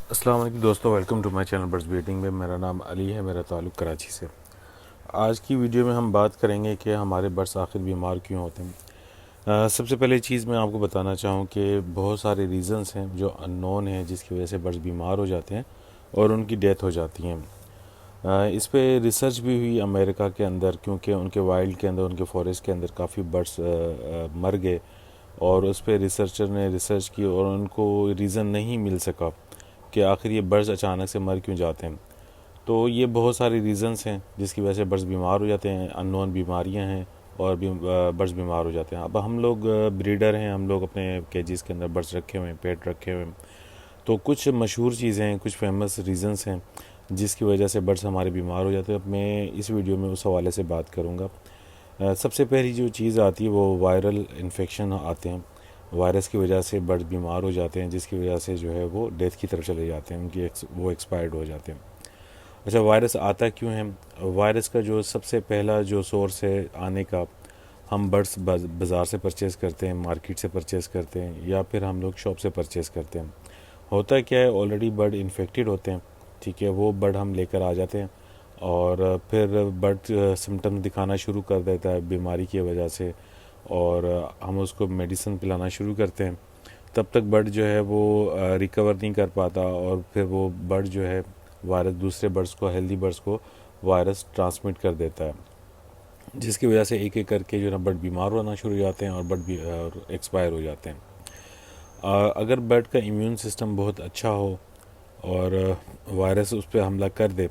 अस्सलाम वालेकुम दोस्तों, welcome to my channel birds breeding में। मेरा नाम अली है, मेरा ताल्लुक़ कराची से। आज की वीडियो में हम बात करेंगे कि हमारे बर्ड्स आखिर बीमार क्यों होते हैं। सबसे पहले चीज़ मैं आपको बताना चाहूँ कि बहुत सारे रीज़न्स हैं जो अननोन हैं जिसकी वजह से बर्ड्स बीमार हो जाते हैं और उनकी डेथ हो जाती हैं। इस पे रिसर्च भी हुई अमेरिका के अंदर, क्योंकि उनके वाइल्ड के अंदर, उनके फॉरेस्ट के अंदर काफ़ी बर्ड्स मर गए और उस पर रिसर्चर ने रिसर्च की और उनको रीज़न नहीं मिल सका कि आखिर ये बर्ड्स अचानक से मर क्यों जाते हैं। तो ये बहुत सारे रीज़न्स हैं जिसकी वजह से बर्ड्स बीमार हो जाते हैं, अननोन बीमारियां हैं और बर्ड्स बीमार हो जाते हैं। अब हम लोग ब्रीडर हैं, हम लोग अपने केजेस के अंदर बर्ड्स रखे हुए हैं, पेट रखे हुए हैं। तो कुछ मशहूर चीज़ें हैं, कुछ फेमस रीज़न्स हैं जिसकी वजह से बर्ड्स हमारे बीमार हो जाते हैं। अब मैं इस वीडियो में उस हवाले से बात करूँगा। सबसे पहली जो चीज़ आती है वो वायरल इन्फेक्शन आते हैं। वायरस की वजह से बर्ड बीमार हो जाते हैं जिसकी वजह से जो है वो डेथ की तरफ चले जाते हैं, वो एक्सपायर्ड हो जाते हैं। अच्छा, वायरस आता क्यों है? वायरस का जो सबसे पहला जो सोर्स है आने का, हम बर्ड्स बाज़ार से परचेज़ करते हैं, मार्केट से परचेज़ करते हैं या फिर हम लोग शॉप से परचेज़ करते हैं। होता क्या है, ऑलरेडी बर्ड इन्फेक्टेड होते हैं, ठीक है, वो बर्ड हम लेकर आ जाते हैं और फिर बर्ड सिम्टम्स दिखाना शुरू कर देता है बीमारी की वजह से और हम उसको मेडिसिन पिलाना शुरू करते हैं। तब तक बर्ड जो है वो रिकवर नहीं कर पाता और फिर वो बर्ड जो है वायरस दूसरे बर्ड्स को, हेल्दी बर्ड्स को वायरस ट्रांसमिट कर देता है, जिसकी वजह से एक एक करके जो ना बर्ड बीमार होना शुरू हो जाते हैं और बर्ड भी एक्सपायर हो जाते हैं। अगर बर्ड का इम्यून सिस्टम बहुत अच्छा हो और वायरस उस पर हमला कर दे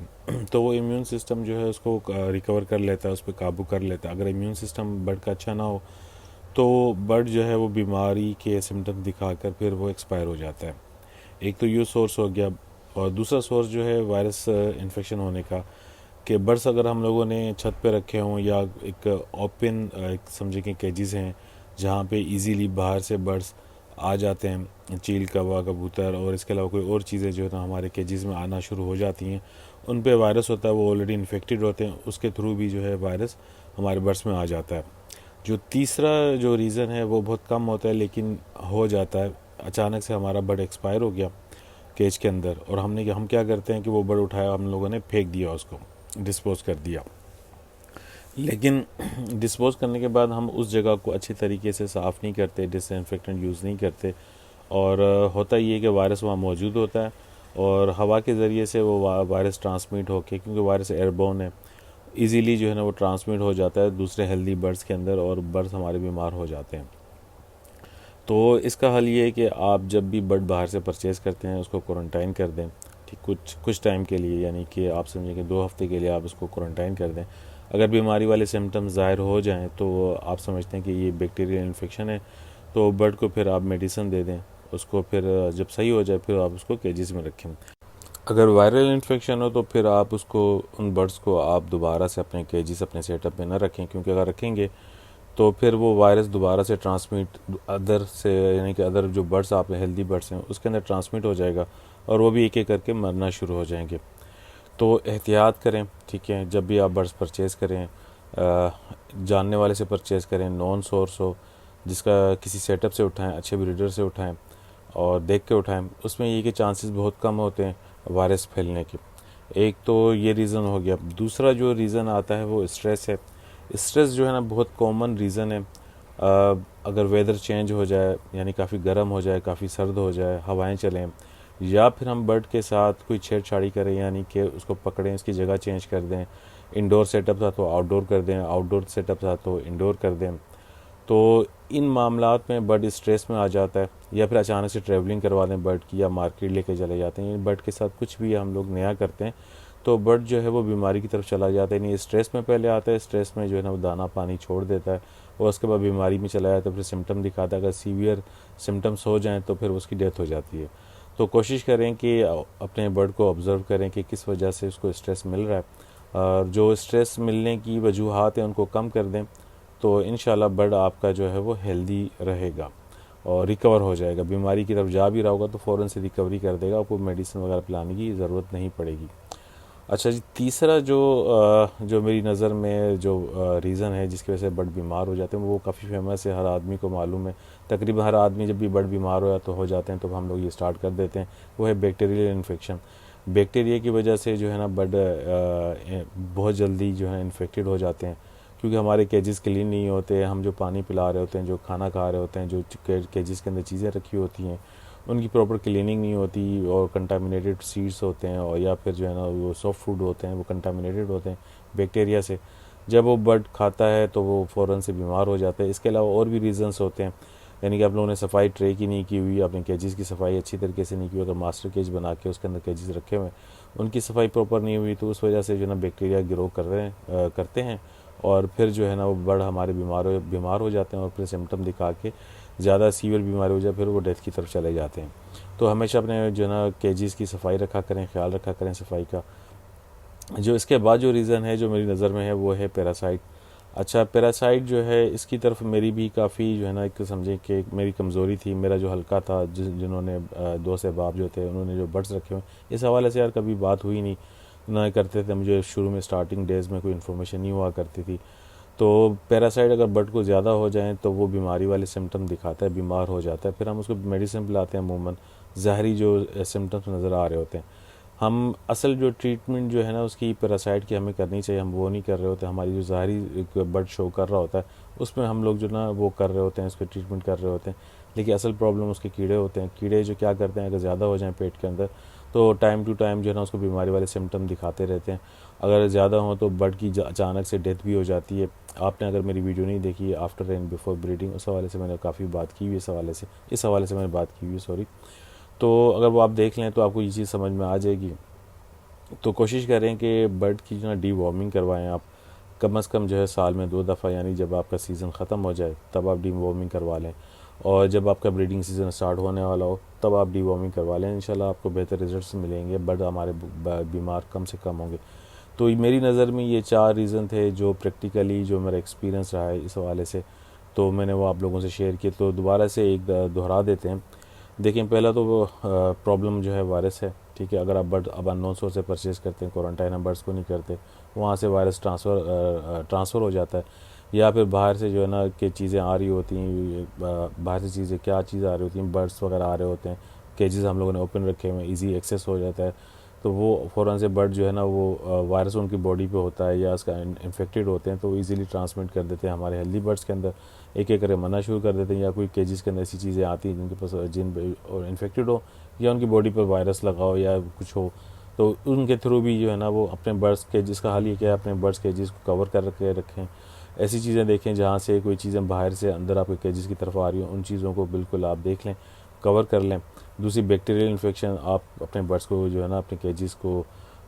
तो वो इम्यून सिस्टम जो है उसको रिकवर कर लेता है, उस पर काबू कर लेता है। अगर इम्यून सिस्टम बर्ड का अच्छा ना हो तो बर्ड जो है वो बीमारी के सिम्टम दिखाकर फिर वो एक्सपायर हो जाता है। एक तो ये सोर्स हो गया। और दूसरा सोर्स जो है वायरस इन्फेक्शन होने का, कि बर्ड्स अगर हम लोगों ने छत पे रखे हों या एक ओपन एक समझे कि केजेस हैं जहाँ पे इजीली बाहर से बर्ड्स आ जाते हैं, चील, कौवा, कबूतर और इसके अलावा कोई और चीज़ें जो है ना हमारे केजेस में आना शुरू हो जाती हैं, उन पे वायरस होता है, वो ऑलरेडी इन्फेक्टेड होते हैं, उसके थ्रू भी जो है वायरस हमारे बर्ड्स में आ जाता है। जो तीसरा जो रीज़न है वो बहुत कम होता है लेकिन हो जाता है। अचानक से हमारा बर्ड एक्सपायर हो गया केज के अंदर और हम क्या करते हैं कि वो बर्ड उठाया, हम लोगों ने फेंक दिया, उसको डिस्पोज कर दिया। लेकिन डिस्पोज करने के बाद हम उस जगह को अच्छी तरीके से साफ़ नहीं करते, डिसइंफेक्टेंट यूज़ नहीं करते और होता ये है कि वायरस वहाँ मौजूद होता है और हवा के ज़रिए से वो वायरस ट्रांसमिट होके, क्योंकि वायरस एयरबोर्न है, इजीली जो है ना वो ट्रांसमिट हो जाता है दूसरे हेल्दी बर्ड्स के अंदर और बर्ड्स हमारे बीमार हो जाते हैं। तो इसका हल ये है कि आप जब भी बर्ड बाहर से परचेज़ करते हैं उसको क्वारंटाइन कर दें, ठीक, कुछ टाइम के लिए, यानी कि आप समझें कि 2 हफ्ते के लिए आप उसको क्वारंटाइन कर दें। अगर बीमारी वाले सिम्टम्स ज़ाहिर हो जाएं तो आप समझते हैं कि ये बैक्टीरियल इन्फेक्शन है, तो बर्ड को फिर आप मेडिसिन दे दें, उसको फिर जब सही हो जाए फिर आप उसको केजेस में रखें। अगर वायरल इन्फेक्शन हो तो फिर आप उसको, उन बर्ड्स को आप दोबारा से अपने केजेस, अपने सेटअप में न रखें, क्योंकि अगर रखेंगे तो फिर वो वायरस दोबारा से ट्रांसमिट अदर से, यानी कि अदर जो बर्ड्स आप हेल्दी बर्ड्स हैं उसके अंदर ट्रांसमिट हो जाएगा और वो भी एक एक करके मरना शुरू हो जाएंगे। तो एहतियात करें, ठीक है, जब भी आप बर्ड्स परचेज़ करें जानने वाले से परचेज़ करें, नॉन सोर्स हो, जिसका किसी सेटअप से उठाएं, अच्छे ब्रीडर से उठाएं और देख के उठाएं। उसमें ये कि चांसेस बहुत कम होते हैं वायरस फैलने के। एक तो ये रीज़न हो गया। दूसरा जो रीज़न आता है वो स्ट्रेस है। स्ट्रेस जो है ना बहुत कॉमन रीज़न है। अगर वेदर चेंज हो जाए, यानी काफ़ी गर्म हो जाए, काफ़ी सर्द हो जाए, हवाएं चलें, या फिर हम बर्ड के साथ कोई छेड़छाड़ी करें, यानी कि उसको पकड़ें, उसकी जगह चेंज कर दें, इंडोर सेटअप था तो आउटडोर कर दें, आउटडोर सेटअप था तो इंडोर कर दें, तो इन मामलात में बर्ड स्ट्रेस में आ जाता है। या फिर अचानक से ट्रैवलिंग करवा दें बर्ड की या मार्केट लेके चले जाते हैं, बर्ड के साथ कुछ भी हम लोग नया करते हैं तो बर्ड जो है वो बीमारी की तरफ चला जाता है। नहीं, स्ट्रेस में पहले आता है, स्ट्रेस में जो है ना वो दाना पानी छोड़ देता है और उसके बाद बीमारी में चला जाता है, फिर सिम्टम दिखाता है। अगर सीवियर सिम्टम्स हो जाएँ तो फिर उसकी डेथ हो जाती है। तो कोशिश करें कि अपने बर्ड को ऑब्ज़र्व करें कि किस वजह से उसको स्ट्रेस मिल रहा है और जो स्ट्रेस मिलने की वजूहात हैं उनको कम कर दें, तो इंशाल्लाह बर्ड आपका जो है वो हेल्दी रहेगा और रिकवर हो जाएगा। बीमारी की तरफ जा भी रहा होगा तो फ़ौरन से रिकवरी कर देगा, आपको मेडिसिन वगैरह पिलाने की ज़रूरत नहीं पड़ेगी। अच्छा जी, तीसरा जो मेरी नज़र में जो रीज़न है जिसकी वजह से बर्ड बीमार हो जाते हैं, वो काफ़ी फेमस है, हर आदमी को मालूम है। तकरीबन हर आदमी जब भी बर्ड बीमार हो जाते हैं तो हम लोग ये स्टार्ट कर देते हैं, वो है बैक्टीरियल इन्फेक्शन। बैक्टीरिया की वजह से जो है ना बर्ड बहुत जल्दी जो है इन्फेक्टेड हो जाते हैं, क्योंकि हमारे केजेस क्लीन नहीं होते। हम जो पानी पिला रहे होते हैं, जो खाना खा रहे होते हैं, जो केजेस के अंदर चीज़ें रखी होती हैं, उनकी प्रॉपर क्लीनिंग नहीं होती और कंटामिनेटेड सीड्स होते हैं, और या फिर जो है ना वो सॉफ्ट फूड होते हैं, वो कंटामिनेटेड होते हैं बैक्टीरिया से। जब वो बर्ड खाता है तो वो फ़ौरन से बीमार हो जाता है। इसके अलावा और भी रीज़न्स होते हैं, यानी कि आप लोगों ने सफाई ट्रे की नहीं की हुई, आपने केजेस की सफाई अच्छी तरीके से नहीं की, अगर मास्टर केज बना के उसके अंदर केजेस रखे हुए हैं, उनकी सफाई प्रॉपर नहीं हुई, तो उस वजह से जो है ना बैक्टीरिया ग्रो करते हैं, और फिर जो है ना वो बर्ड हमारे बीमार हो जाते हैं, और फिर सिम्टम दिखा के ज़्यादा सीवियर बीमारी हो जाए, फिर वो डेथ की तरफ चले जाते हैं। तो हमेशा अपने जो है ना केजेस की सफाई रखा करें, ख्याल रखा करें सफाई का। जो इसके बाद जो रीज़न है जो मेरी नज़र में है वो है पैरासाइट। अच्छा, पैरासाइट जो है इसकी तरफ मेरी भी काफ़ी जो है ना एक समझें कि मेरी कमज़ोरी थी। मेरा जो हल्का था, जिन्होंने दोस्त अहबाब जो थे उन्होंने जो बर्ड्स रखे हुए, इस हवाले से यार कभी बात हुई नहीं ना करते थे। मुझे शुरू में स्टार्टिंग डेज़ में कोई इन्फॉर्मेशन नहीं हुआ करती थी। तो पैरासाइट अगर बर्ड को ज़्यादा हो जाए तो वो बीमारी वाले सिम्टम दिखाता है, बीमार हो जाता है। फिर हम उसको मेडिसिन पिलाते हैं, अमूमन ज़ाहरी जो सिम्टम्स नज़र आ रहे होते हैं। हम असल जो ट्रीटमेंट जो है ना उसकी पैरासाइट की हमें करनी चाहिए, हम वो नहीं कर रहे होते। हमारी जो ज़ाहरी बर्ड शो कर रहा होता है उसमें हम लोग जो ना वो कर रहे होते हैं, उसके ट्रीटमेंट कर रहे होते हैं, लेकिन असल प्रॉब्लम उसके कीड़े होते हैं। कीड़े जो क्या करते हैं, अगर ज़्यादा हो जाएँ पेट के अंदर तो टाइम टू टाइम जो है ना उसको बीमारी वाले सिम्टम दिखाते रहते हैं। अगर ज़्यादा हो तो बर्ड की अचानक से डेथ भी हो जाती है। आपने अगर मेरी वीडियो नहीं देखी आफ्टर एंड बिफोर ब्रीडिंग, उस हवाले से मैंने काफ़ी बात की हुई, इस हवाले से मैंने बात की हुई, सॉरी। तो अगर वो आप देख लें तो आपको ये चीज़ समझ में आ जाएगी। तो कोशिश करें कि बर्ड की जो है डी वॉर्मिंग करवाएं आप, कम से कम जो है साल में 2 दफ़ा, यानी जब आपका सीज़न ख़त्म हो जाए तब आप डी वॉर्मिंग करवा लें, और जब आपका ब्रीडिंग सीज़न स्टार्ट होने वाला हो तब आप डी वॉर्मिंग करवा लें। इंशाल्लाह आपको बेहतर रिजल्ट्स मिलेंगे, बर्ड हमारे बीमार कम से कम होंगे। तो मेरी नज़र में ये 4 रीज़न थे जो प्रैक्टिकली जो मेरा एक्सपीरियंस रहा है इस हवाले से, तो मैंने वो आप लोगों से शेयर किए। तो दोबारा से एक दोहरा देते हैं। देखिए, पहला तो वो प्रॉब्लम जो है वायरस है, ठीक है। अगर आप बर्ड अब अननोन सोर्स से परचेज़ करते हैं, क्वारंटाइन हम बर्ड्स को नहीं करते, वहाँ से वायरस ट्रांसफ़र हो जाता है, या फिर बाहर से जो है ना कि चीज़ें आ रही होती हैं, बाहर से चीज़ें क्या चीज़ आ रही होती हैं, बर्ड्स वगैरह आ रहे होते हैं, केजेस हम लोगों ने ओपन रखे हुए हैं, ईजी एक्सेस हो जाता है, तो वो फ़ौरन से बर्ड जो है ना वो वायरस उनकी बॉडी पे होता है या उसका इन्फेक्टेड होते हैं, तो वो ईज़िली ट्रांसमिट कर देते हैं हमारे हेल्दी बर्ड्स के अंदर। एक एक करके मरना शुरू कर देते हैं, या कोई केजेस के अंदर ऐसी चीज़ें आती हैं जिनके पास जिन इन्फेक्टेड हो, या उनकी बॉडी पर वायरस लगा हो या कुछ हो, तो उनके थ्रू भी जो है ना वो अपने बर्ड्स केजेस का हाल ये क्या है, अपने बर्ड्स केजेस को कवर कर के रखें। ऐसी चीज़ें देखें जहाँ से कोई चीज़ें बाहर से अंदर आपके केजेस की तरफ आ रही हो, उन चीज़ों को बिल्कुल आप देख लें, कवर कर लें। दूसरी, बैक्टीरियल इन्फेक्शन, आप अपने बर्ड्स को जो है ना अपने केजेस को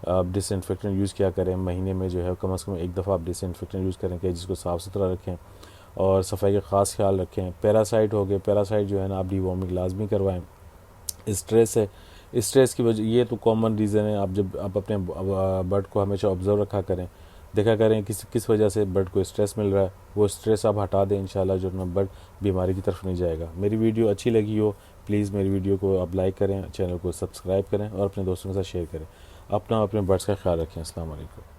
आप डिसइंफेक्टेंट यूज़ किया करें। महीने में जो है कम से कम एक दफ़ा आप डिसइंफेक्टेंट यूज़ करें, केजेस को साफ़ सुथरा रखें और सफाई का ख़ास ख्याल रखें। पैरासाइट हो गए, पैरासाइट जो है ना आप डीवॉर्मिंग लाजमी करवाएं। स्ट्रेस है, स्ट्रेस की वजह, ये तो कॉमन रीज़न है। आप जब आप अपने बर्ड को हमेशा ऑब्ज़र्व रखा करें, देखा करें किस वजह से बर्ड को स्ट्रेस मिल रहा है, वो स्ट्रेस आप हटा दें, इंशाल्लाह जो ना बर्ड बीमारी की तरफ नहीं जाएगा। मेरी वीडियो अच्छी लगी हो, प्लीज़ मेरी वीडियो को आप लाइक करें, चैनल को सब्सक्राइब करें और अपने दोस्तों के साथ शेयर करें। अपना अपने बर्ड्स का ख्याल रखें। अस्सलाम वालेकुम।